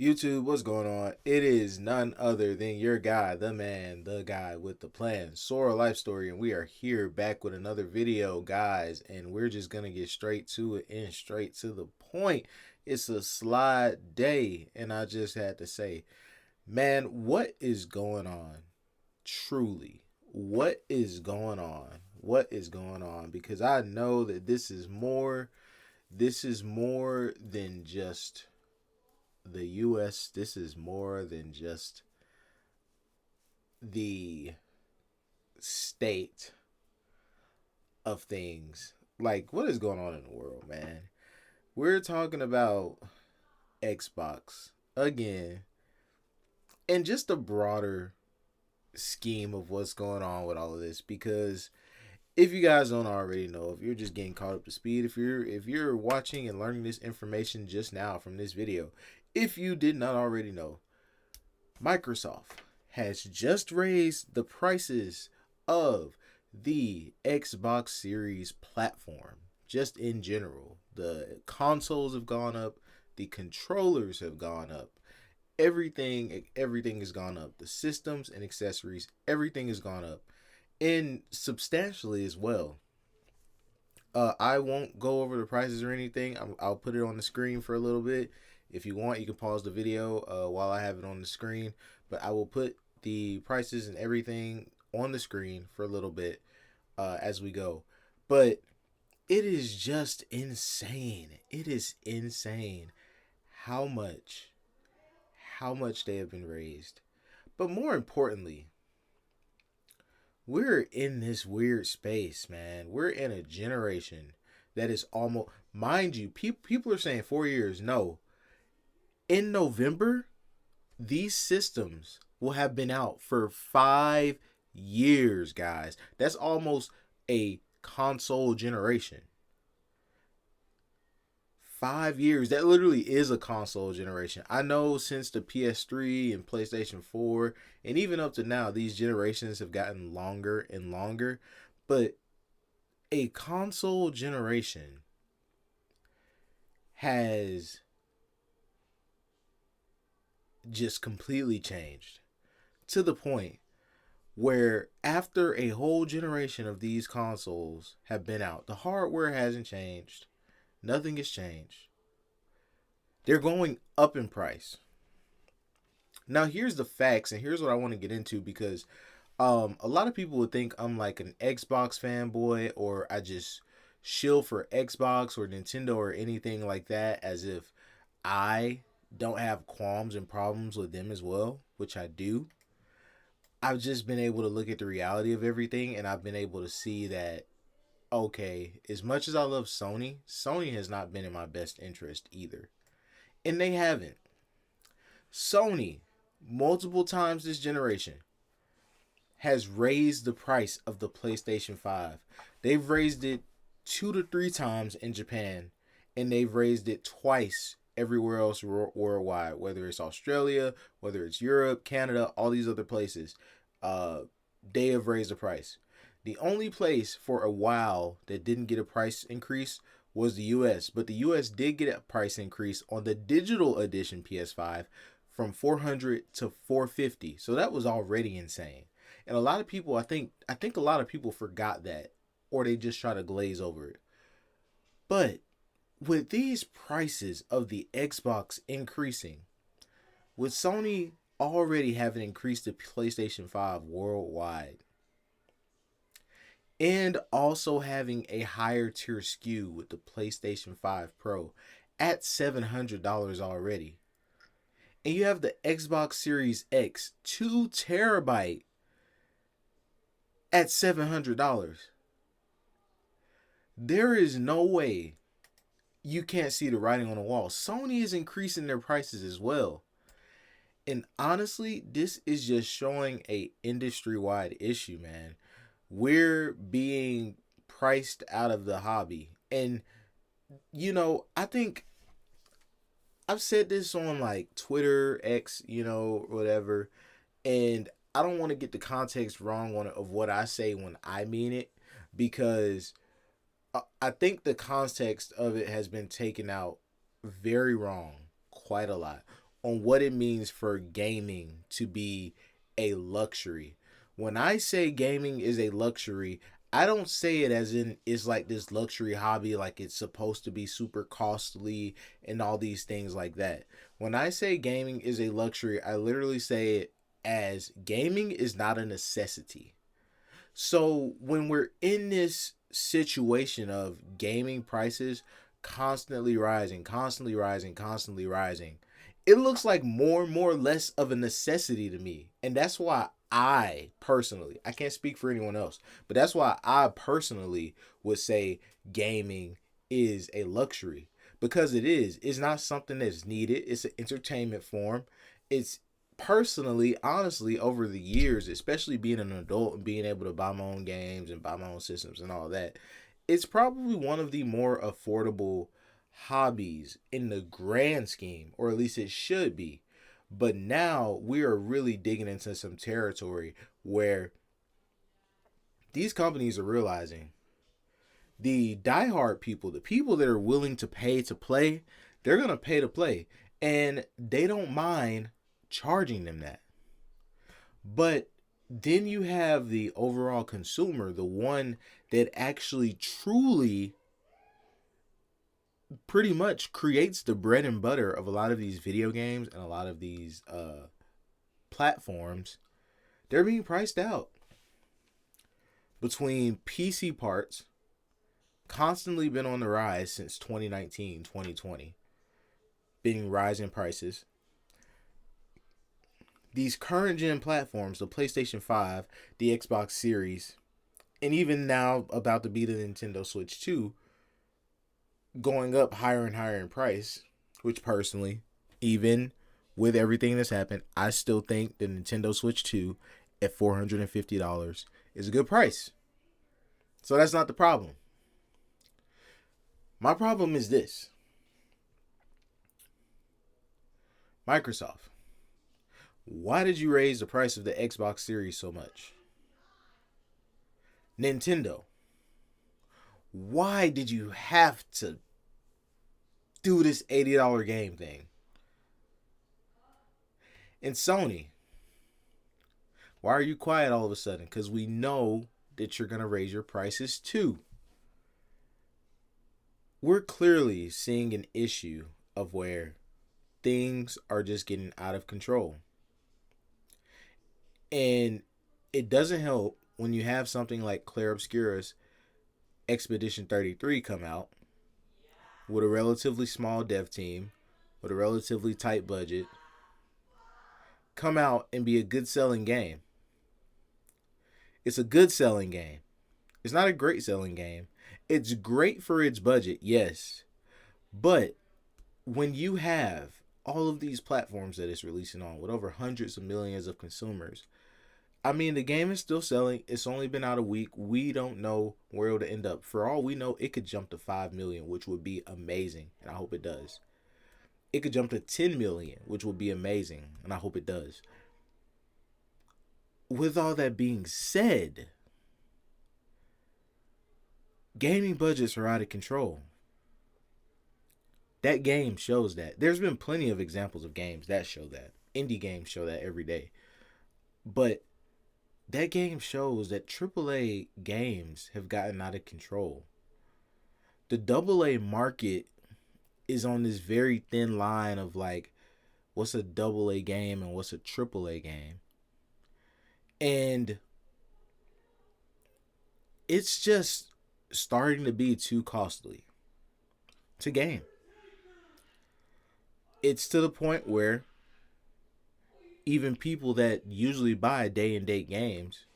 YouTube, what's going on? It is none other than your guy, the man, the guy with the plan, SoraLifeStory, and we are here back with another video, guys, and we're just gonna get straight to it and straight to the point. It's a slide day, and I just had to say, man, what is going on? Truly, what is going on? What is going on? Because I know that this is more than just the US. This is more than just the state of things. Like, what is going on in the world, man? We're talking about Xbox again, and just a broader scheme of what's going on with all of this. Because if you guys don't already know, if you're just getting caught up to speed, if you're watching and learning this information just now from this video, if you did not already know, Microsoft has just raised the prices of the Xbox Series platform. Just in general, the consoles have gone up, the controllers have gone up, everything has gone up. The systems and accessories, everything has gone up, and substantially as well. I won't go over the prices or anything. I'll put it on the screen for a little bit. If you want, you can pause the video while I have it on the screen. But I will put the prices and everything on the screen for a little bit as we go. But it is just insane. It is insane how much they have been raised. But more importantly, we're in this weird space, man. We're in a generation that is almost, mind you, people are saying 4 years. No, in November, these systems will have been out for 5 years, guys. That's almost a console generation. 5 years. That literally is a console generation. I know since the PS3 and PlayStation 4, and even up to now, these generations have gotten longer and longer. But a console generation has just completely changed to the point where after a whole generation of these consoles have been out, the hardware hasn't changed. Nothing has changed. They're going up in price. Now, here's the facts, and here's what I want to get into, because a lot of people would think I'm like an Xbox fanboy, or I just shill for Xbox or Nintendo or anything like that, as if I don't have qualms and problems with them as well, which I do. I've just been able to look at the reality of everything, and I've been able to see that, okay, as much as I love Sony, Sony has not been in my best interest either. And they haven't. Sony, multiple times this generation, has raised the price of the PlayStation 5. They've raised it 2 to 3 times in Japan, and they've raised it twice everywhere else worldwide, whether it's Australia, whether it's Europe, Canada, all these other places. They have raised the price. The only place for a while that didn't get a price increase was the US, but the US did get a price increase on the digital edition PS5 from 400 to 450. So that was already insane. And a lot of people, I think a lot of people forgot that, or they just try to glaze over it. But with these prices of the Xbox increasing, with Sony already having increased the PlayStation 5 worldwide, and also having a higher tier SKU with the PlayStation 5 Pro at $700 already. And you have the Xbox Series X 2 TB at $700. There is no way you can't see the writing on the wall. Sony is increasing their prices as well. And honestly, this is just showing a industry-wide issue, man. We're being priced out of the hobby. And, I think I've said this on like Twitter, X, whatever. And I don't want to get the context wrong of what I say when I mean it, because I think the context of it has been taken out very wrong quite a lot. on what it means for gaming to be a luxury. When I say gaming is a luxury, I don't say it as in it's like this luxury hobby, like it's supposed to be super costly and all these things like that. When I say gaming is a luxury, I literally say it as gaming is not a necessity. So when we're in this situation of gaming prices constantly rising, constantly rising, constantly rising, it looks like more and more less of a necessity to me. And that's why I personally, I can't speak for anyone else, but that's why I personally would say gaming is a luxury, because it is. It's not something that's needed. It's an entertainment form. It's personally, honestly, over the years, especially being an adult and being able to buy my own games and buy my own systems and all that, it's probably one of the more affordable hobbies in the grand scheme, or at least it should be. But now we are really digging into some territory where these companies are realizing the diehard people, the people that are willing to pay to play, they're going to pay to play. And they don't mind charging them that. But then you have the overall consumer, the one that actually truly pretty much creates the bread and butter of a lot of these video games and a lot of these platforms. They're being priced out between PC parts, constantly been on the rise since 2019, 2020, been rising prices. These current gen platforms, the PlayStation 5, the Xbox Series, and even now about to be the Nintendo Switch 2, going up higher and higher in price, which personally, even with everything that's happened, I still think the Nintendo Switch 2 at $450 is a good price. So that's not the problem. My problem is this. Microsoft, why did you raise the price of the Xbox Series so much? Nintendo, why did you have to do this $80 game thing? And Sony, why are you quiet all of a sudden? Because we know that you're going to raise your prices too. We're clearly seeing an issue of where things are just getting out of control. And it doesn't help when you have something like Claire Obscura's Expedition 33 come out with a relatively small dev team, with a relatively tight budget, come out and be a good selling game. It's a good selling game. It's not a great selling game. It's great for its budget, yes. But when you have all of these platforms that it's releasing on with over hundreds of millions of consumers, I mean, the game is still selling. It's only been out a week. We don't know where it'll end up. For all we know, it could jump to 5 million, which would be amazing, and I hope it does. It could jump to 10 million, which would be amazing, and I hope it does. With all that being said, gaming budgets are out of control. That game shows that. There's been plenty of examples of games that show that. Indie games show that every day. But that game shows that AAA games have gotten out of control. The AA market is on this very thin line of like, what's a AA game and what's a AAA game? And it's just starting to be too costly to game. It's to the point where even people that usually buy day and date games,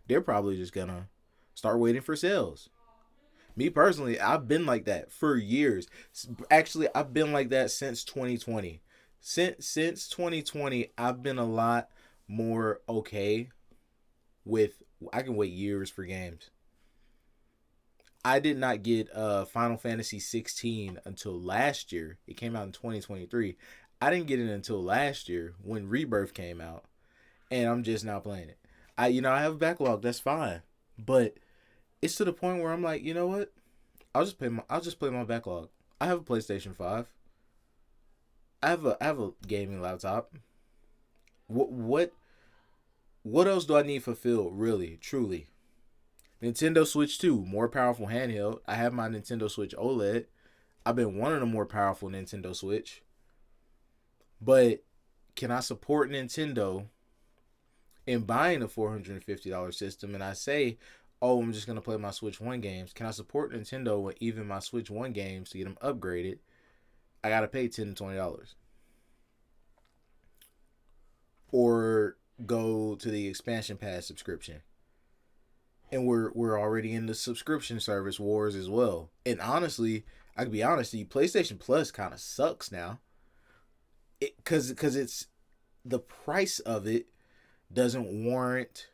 they're probably just gonna start waiting for sales. Me personally, I've been like that for years. Actually, I've been like that since 2020. Since 2020, I've been a lot more okay with I can wait years for games. I did not get Final Fantasy 16 until last year. It came out in 2023. I didn't get it until last year when Rebirth came out, and I'm just now playing it. I have a backlog. That's fine, but it's to the point where I'm like, you know what? I'll just play my backlog. I have a PlayStation 5. I have a gaming laptop. What else do I need fulfilled? Really, truly. Nintendo Switch 2, more powerful handheld. I have my Nintendo Switch OLED. I've been wanting a more powerful Nintendo Switch. But can I support Nintendo in buying a $450 system? And I say, oh, I'm just going to play my Switch 1 games. Can I support Nintendo with even my Switch 1 games to get them upgraded? I got to pay $10 to $20. Or go to the expansion pass subscription. And we're already in the subscription service wars as well. And honestly, I can be honest, the PlayStation Plus kind of sucks now. Because it's the price of it doesn't warrant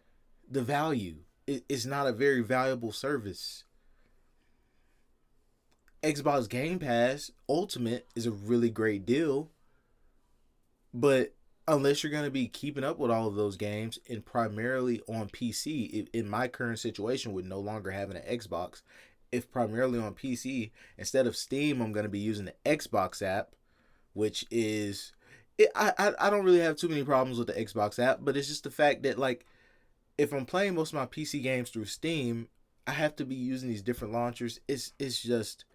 the value. It's not a very valuable service. Xbox Game Pass Ultimate is a really great deal, but unless you're going to be keeping up with all of those games and primarily on PC, in my current situation with no longer having an Xbox, if primarily on PC, instead of Steam, I'm going to be using the Xbox app, which is I don't really have too many problems with the Xbox app, but it's just the fact that, like, if I'm playing most of my PC games through Steam, I have to be using these different launchers. It's just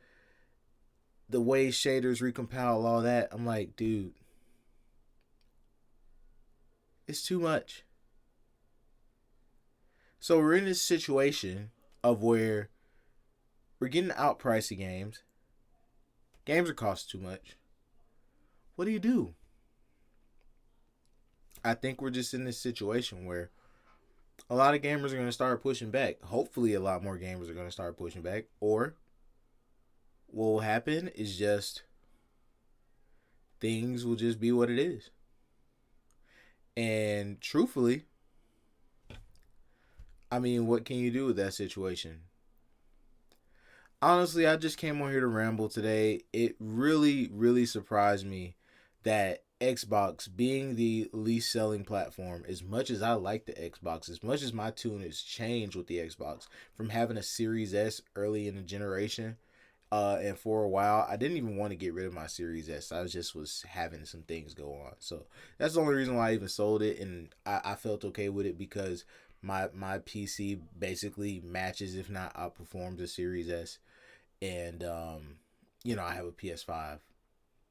the way shaders recompile all that. I'm like, dude, it's too much. So we're in this situation of where we're getting outpriced of games. Games are costing too much. What do you do? I think we're just in this situation where a lot of gamers are going to start pushing back. Hopefully a lot more gamers are going to start pushing back. Or what will happen is just things will just be what it is. And truthfully, I mean, what can you do with that situation? Honestly, I just came on here to ramble today. It really, really surprised me that Xbox, being the least selling platform, as much as I like the Xbox, as much as my tune has changed with the Xbox from having a Series S early in the generation, and for a while, I didn't even want to get rid of my Series S. I was having some things go on. So that's the only reason why I even sold it, and I felt okay with it because my PC basically matches, if not outperforms, the Series S. And, I have a PS5.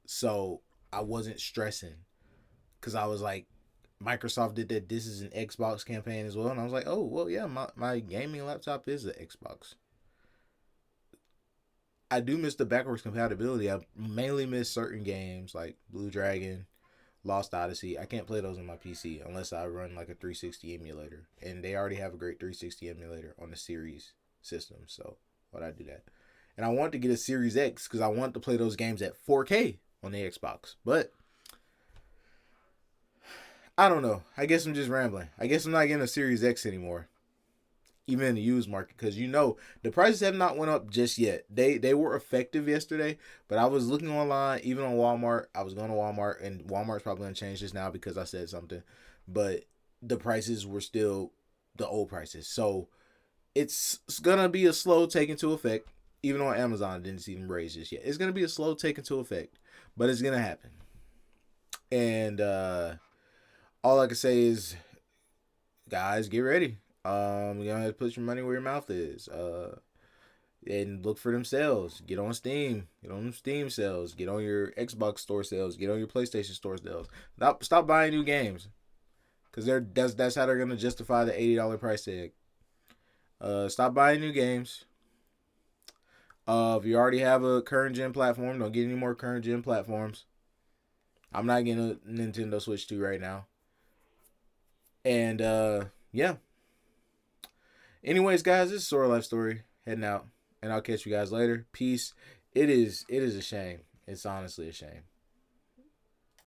So I wasn't stressing because I was like, Microsoft did that "This is an Xbox" campaign as well. And I was like, oh, well, yeah, my gaming laptop is an Xbox. I do miss the backwards compatibility. I mainly miss certain games like Blue Dragon, Lost Odyssey. I can't play those on my PC unless I run like a 360 emulator. And they already have a great 360 emulator on the Series system. So why'd I do that? And I want to get a Series X because I want to play those games at 4K on the Xbox. But I don't know. I guess I'm just rambling. I guess I'm not getting a Series X anymore, even in the used market, because the prices have not went up just yet. They were effective yesterday, but I was looking online, even on Walmart. I was going to Walmart, and Walmart's probably going to change this now because I said something. But the prices were still the old prices. So it's going to be a slow take into effect. Even on Amazon, I didn't see them raise this yet. It's going to be a slow take into effect, but it's going to happen. And all I can say is, guys, get ready. You're going to have to put your money where your mouth is. And look for them sales. Get on Steam. Get on them Steam sales. Get on your Xbox store sales. Get on your PlayStation store sales. Stop buying new games. Because that's how they're going to justify the $80 price tag. Stop buying new games. If you already have a current gen platform, don't get any more current gen platforms. I'm not getting a Nintendo Switch 2 right now. And yeah. Anyways, guys, this is SoraLifeStory heading out, and I'll catch you guys later. Peace. It is a shame. It's honestly a shame.